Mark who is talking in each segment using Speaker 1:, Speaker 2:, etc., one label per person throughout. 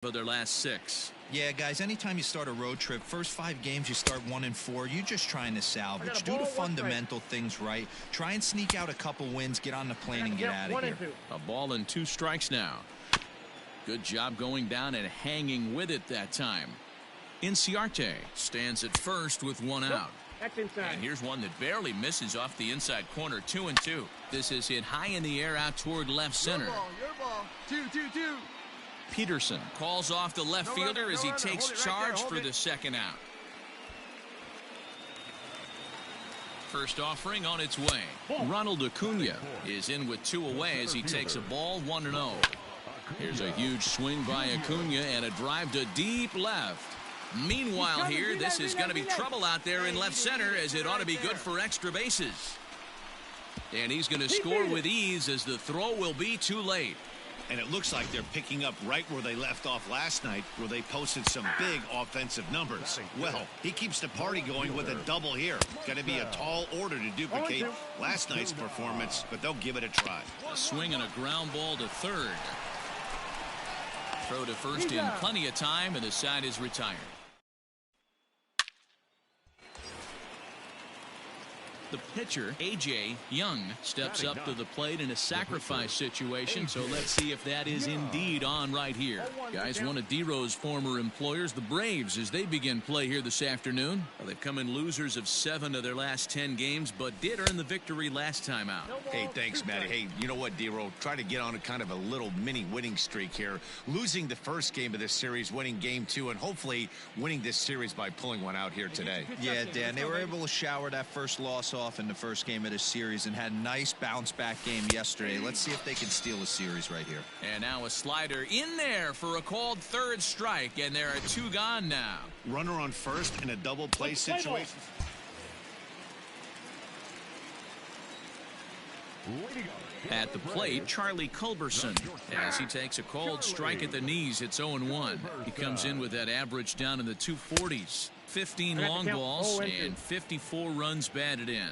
Speaker 1: of their last 6.
Speaker 2: Yeah, guys, anytime you start a road trip, first 5 games you start 1-4, you're just trying to salvage. Do the fundamental things right. Try and sneak out a couple wins, get on the plane and get out of here.
Speaker 1: A ball and 2 strikes now. Good job going down and hanging with it that time. Inciarte stands at first with 1 out.
Speaker 3: That's inside.
Speaker 1: And here's one that barely misses off the inside corner. 2-2. This is hit high in the air out toward left center.
Speaker 3: Your ball. 2-2-2.
Speaker 1: Peterson calls off the left fielder as he takes charge for the second out. First offering on its way. Ronald Acuna is in with 2 away as he takes a ball 1-0. Here's a huge swing by Acuna and a drive to deep left. Meanwhile here, this is going to be trouble out there in left center as it ought to be good for extra bases. And he's going to score with ease as the throw will be too late.
Speaker 4: And it looks like they're picking up right where they left off last night, where they posted some big offensive numbers. Well, he keeps the party going with a double here. Going to be a tall order to duplicate last night's performance, but they'll give it a try.
Speaker 1: A swing and a ground ball to third. Throw to first in plenty of time, and the side is retired. The pitcher, A.J. Young, steps up to the plate in a sacrifice situation, so let's see if that is indeed on right here. Guys, one of D-Rose former employers, the Braves, as they begin play here this afternoon. Well, they've come in losers of 7 of their last 10 games, but did earn the victory last time out.
Speaker 4: Hey, thanks, Matty. Hey, you know what, D-Rose? Try to get on a kind of a little mini winning streak here. Losing the first game of this series, winning game 2, and hopefully winning this series by pulling one out here today.
Speaker 2: Yeah, Dan, they were able to shower that first loss off in the first game of this series and had a nice bounce back game yesterday. Let's see if they can steal a series right here.
Speaker 1: And now a slider in there for a called third strike, and there are 2 gone now.
Speaker 4: Runner on first in a double play situation.
Speaker 1: At the plate, Charlie Culberson, as he takes a called strike at the knees. It's 0-1. He comes in with that average down in the 240s. 15 long balls and 54 runs batted in.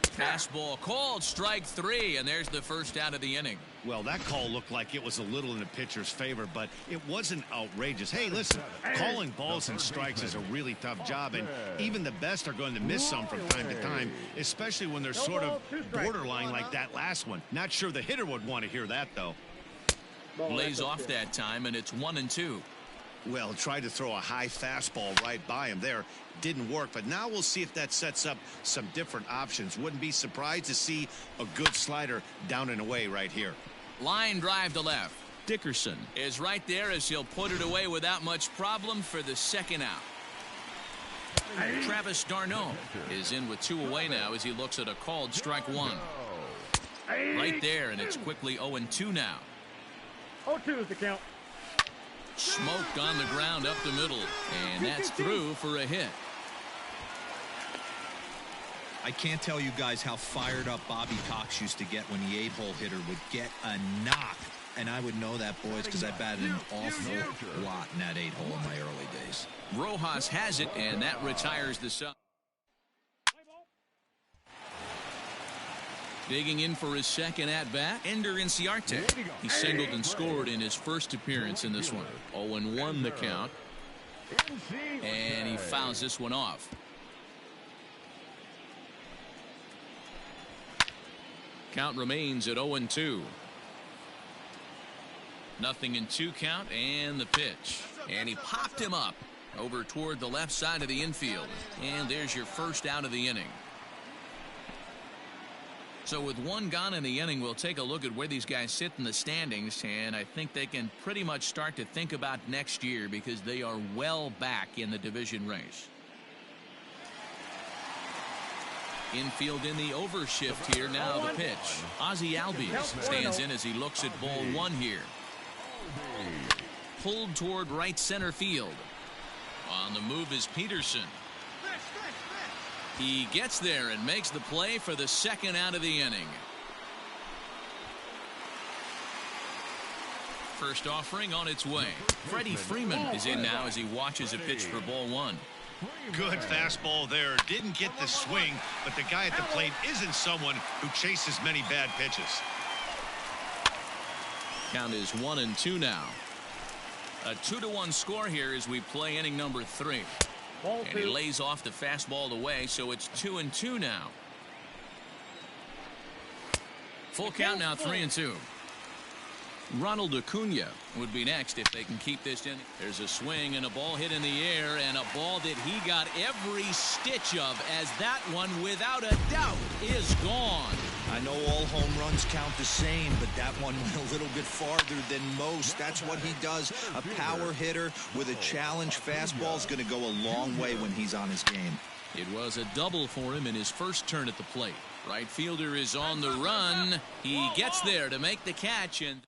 Speaker 1: Fastball called, strike 3, and there's the first out of the inning.
Speaker 4: Well, that call looked like it was a little in the pitcher's favor, but it wasn't outrageous. Hey, listen, calling balls and strikes is a really tough job, and even the best are going to miss some from time to time, especially when they're sort of borderline like that last one. Not sure the hitter would want to hear that, though.
Speaker 1: Lays off that time, and it's 1-2.
Speaker 4: Well, tried to throw a high fastball right by him there. Didn't work, but now we'll see if that sets up some different options. Wouldn't be surprised to see a good slider down and away right here.
Speaker 1: Line drive to left. Dickerson is right there as he'll put it away without much problem for the second out. Travis d'Arnaud is in with 2 away now as he looks at a called strike 1. Right there, and it's quickly 0-2 now.
Speaker 3: 0-2 is the count.
Speaker 1: Smoked on the ground up the middle, and that's through for a hit.
Speaker 2: I can't tell you guys how fired up Bobby Cox used to get when the 8-hole hitter would get a knock. And I would know that, boys, because I batted an awful lot in that 8-hole in my early days.
Speaker 1: Rojas has it, and that retires the sub. Digging in for his second at-bat, Ender Inciarte. He singled and scored in his first appearance in this one. 0-1 the count. And he fouls this one off. Count remains at 0-2. 0-2 count, and the pitch. And he popped him up over toward the left side of the infield. And there's your first out of the inning. So with 1 gone in the inning, we'll take a look at where these guys sit in the standings, and I think they can pretty much start to think about next year because they are well back in the division race. Infield in the overshift here. Now the pitch. Ozzie Albies stands in as he looks at ball 1 here. Pulled toward right center field. On the move is Peterson. He gets there and makes the play for the second out of the inning. First offering on its way. Freddie Freeman is in now as he watches a pitch for ball 1.
Speaker 4: Good fastball there. Didn't get the swing, but the guy at the plate isn't someone who chases many bad pitches.
Speaker 1: Count is 1-2 now. A 2-1 score here as we play inning number 3.
Speaker 3: Ball
Speaker 1: And he
Speaker 3: 2.
Speaker 1: lays off the fastball away, so it's 2-2 now. Full count now, 3-2. Ronald Acuna would be next if they can keep this in. There's a swing and a ball hit in the air, and a ball that he got every stitch of, as that one, without a doubt, is gone.
Speaker 2: I know all home runs count the same, but that one went a little bit farther than most. That's what he does. A power hitter with a challenge fastball is going to go a long way when he's on his game.
Speaker 1: It was a double for him in his first turn at the plate. Right fielder is on the run. He gets there to make the catch, and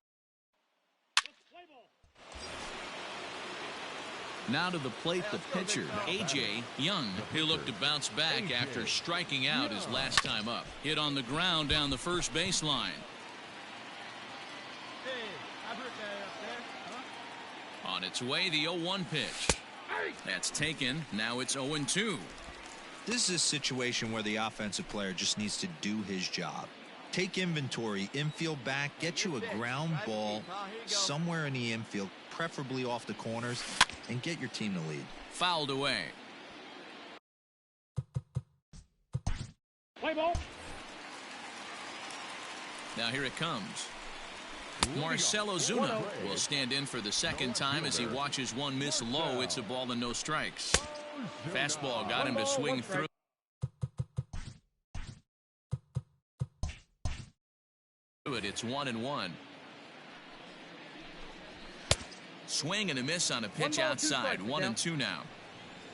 Speaker 1: now to the plate, the pitcher, A.J. Young. He'll look to bounce back after striking out his last time up. Hit on the ground down the first baseline. On its way, the 0-1 pitch. That's taken. Now it's 0-2.
Speaker 2: This is a situation where the offensive player just needs to do his job. Take inventory, infield back, get you a ground ball somewhere in the infield, preferably off the corners, and get your team to lead.
Speaker 1: Fouled away.
Speaker 3: Play ball.
Speaker 1: Now here it comes. Marcell Ozuna will stand in for the second time as he watches one miss low. It's a ball and no strikes. Fastball got him to swing through. It's 1-1. Swing and a miss on a pitch outside. 1-2 now.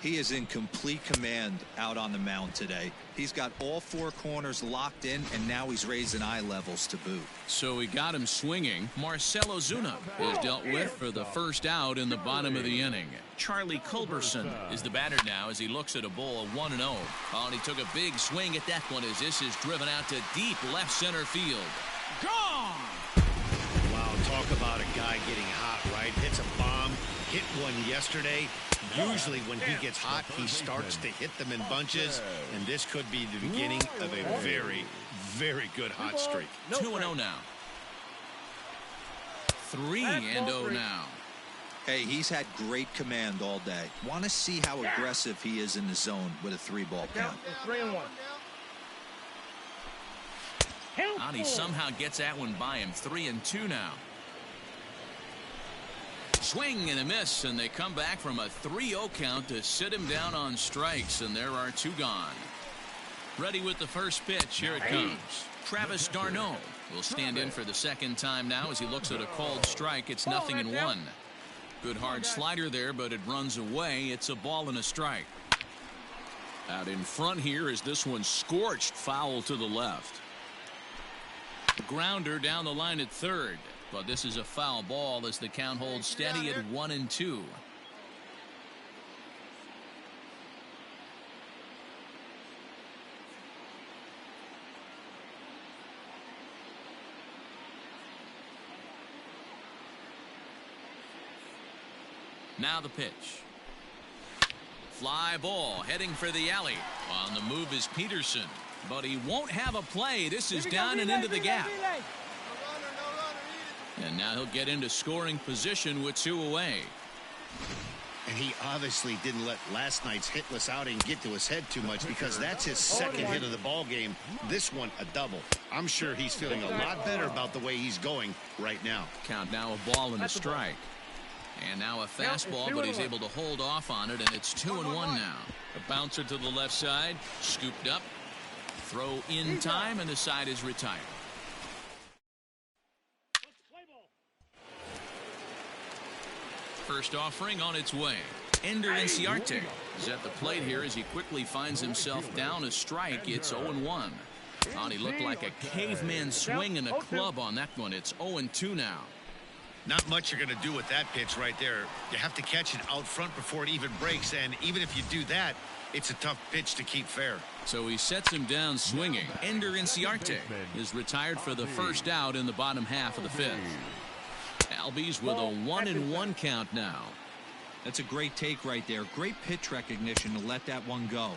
Speaker 2: He is in complete command out on the mound today. He's got all four corners locked in, and now he's raising eye levels to boot.
Speaker 1: So he got him swinging. Marcell Ozuna is dealt with for the first out in the bottom of the inning. Charlie Culberson is the batter now as he looks at a ball of 1-0. Oh, and he took a big swing at that one as this is driven out to deep left center field. Gone!
Speaker 4: Wow, talk about a guy getting hot, right? Hits a bomb, hit one yesterday. Usually when he gets hot, he starts to hit them in bunches, and this could be the beginning of a very, very good hot streak.
Speaker 1: 2-0 now. 3-0 now.
Speaker 2: Hey, he's had great command all day. Want to see how aggressive he is in the zone with a 3-ball count.
Speaker 3: 3-1.
Speaker 1: And he somehow gets that one by him. 3-2 now. Swing and a miss, and they come back from a 3-0 count to sit him down on strikes, and there are two gone. Ready with the first pitch. Here it comes. Travis d'Arnaud will stand in for the second time now as he looks at a called strike. It's 0-1. Good hard slider there, but it runs away. It's a ball and a strike. Out in front here is this one scorched foul to the left. Grounder down the line at third. But this is a foul ball as the count holds steady at 1-2. Now the pitch. Fly ball heading for the alley. On the move is Peterson, but he won't have a play. This is down and into the gap. And now he'll get into scoring position with two away.
Speaker 4: And he obviously didn't let last night's hitless outing get to his head too much, because that's his second hit of the ball game. This one a double. I'm sure he's feeling a lot better about the way he's going right now.
Speaker 1: Count now a ball and a strike. And now a fastball, but he's able to hold off on it, and it's 2-1 now. A bouncer to the left side, scooped up, throw in time, and the side is retired. First offering on its way. Ender Inciarte is at the plate here as he quickly finds himself down a strike. It's 0-1. And he looked like a caveman swinging a club on that one. It's 0-2 now.
Speaker 4: Not much you're going to do with that pitch right there. You have to catch it out front before it even breaks, and even if you do that, it's a tough pitch to keep fair.
Speaker 1: So he sets him down swinging. Ender Inciarte is retired for the first out in the bottom half of the fifth. Albies with a 1-1 count now.
Speaker 2: That's a great take right there. Great pitch recognition to let that one go.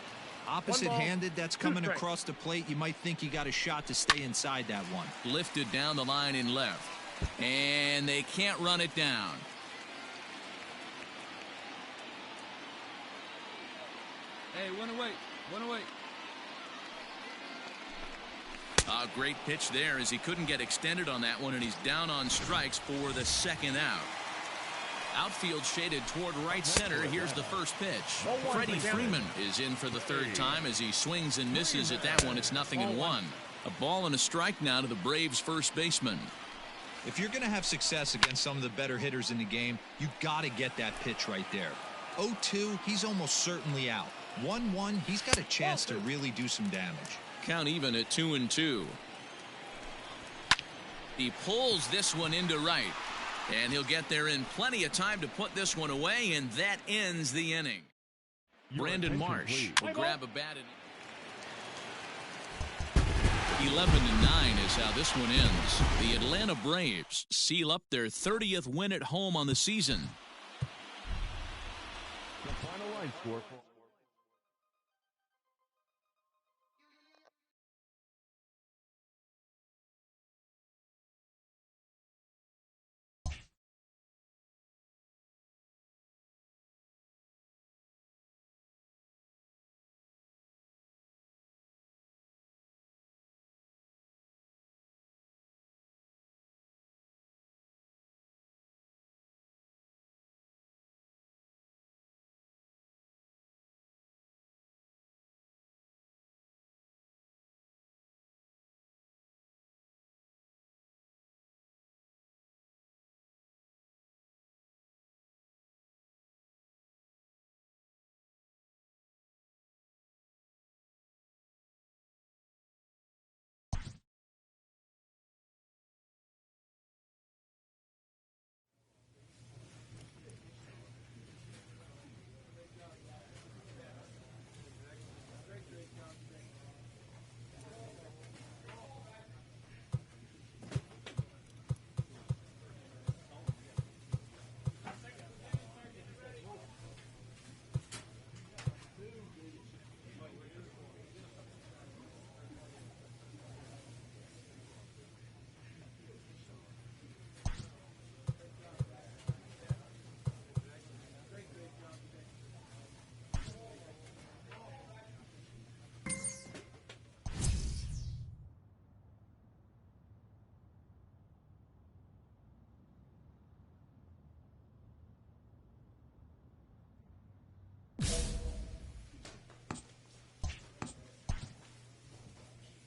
Speaker 2: Opposite-handed, that's coming across the plate. You might think you got a shot to stay inside that one.
Speaker 1: Lifted down the line in left. And they can't run it down.
Speaker 5: Hey, one away. One away.
Speaker 1: A great pitch there as he couldn't get extended on that one, and he's down on strikes for the second out. Outfield shaded toward right center. Here's the first pitch. Freddie Freeman is in for the third time as he swings and misses at that one. It's 0-1. A ball and a strike now to the Braves first baseman.
Speaker 2: If you're going to have success against some of the better hitters in the game, you've got to get that pitch right there. 0-2, he's almost certainly out. 1-1, he's got a chance to really do some damage.
Speaker 1: Count even at 2-2. He pulls this one into right, and he'll get there in plenty of time to put this one away, and that ends the inning. Brandon Marsh will grab a bat. 11-9 is how this one ends. The Atlanta Braves seal up their 30th win at home on the season.
Speaker 6: The final line score for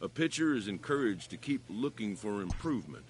Speaker 7: a pitcher is encouraged to keep looking for improvement.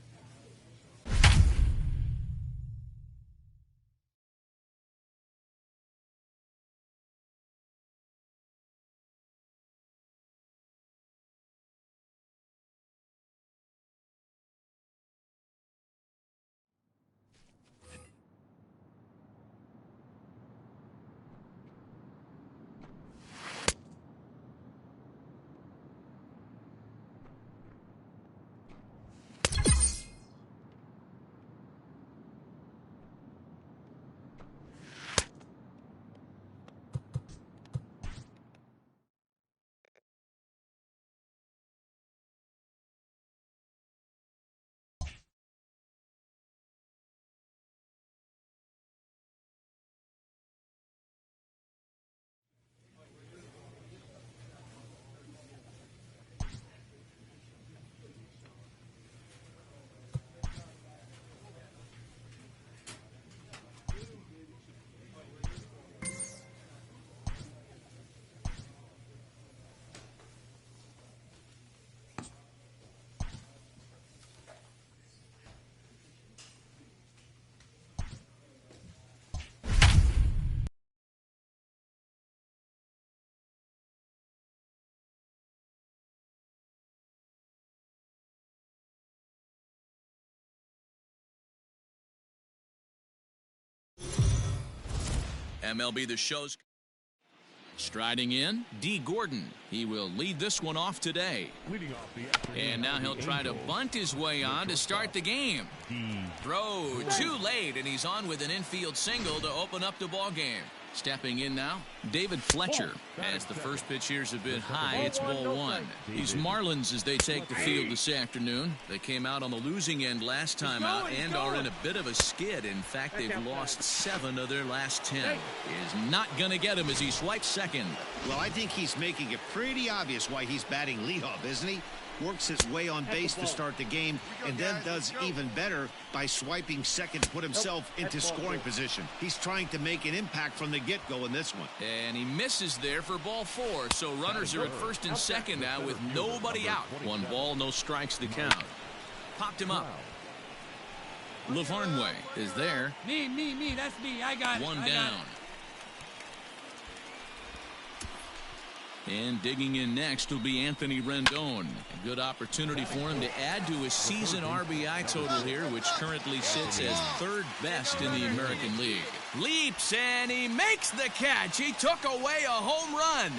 Speaker 1: MLB The Show's striding in, D. Gordon. He will lead this one off today. And now he'll try to bunt his way on to start the game. Throw too late, and he's on with an infield single to open up the ball game. Stepping in now, David Fletcher. As the first pitch here's a bit high, it's ball one. These Marlins as they take the field this afternoon. They came out on the losing end last time out and are in a bit of a skid. In fact, they've lost 7 of their last 10. Is not going to get him as he swipes second.
Speaker 4: Well, I think he's making it pretty obvious why he's batting leadoff, isn't he? Works his way on base to start the game and then does even better by swiping second to put himself into scoring position. He's trying to make an impact from the get-go in this one.
Speaker 1: And he misses there for ball 4. So runners are at first and second now with nobody out. 1 ball, no strikes to count. Popped him up. Lavarnway is there.
Speaker 5: Me. That's me. I got it.
Speaker 1: 1
Speaker 5: I got
Speaker 1: down.
Speaker 5: it.
Speaker 1: And digging in next will be Anthony Rendon. A good opportunity for him to add to his season RBI total here, which currently sits as 3rd best in the American League. Leaps and he makes the catch. He took away a home run.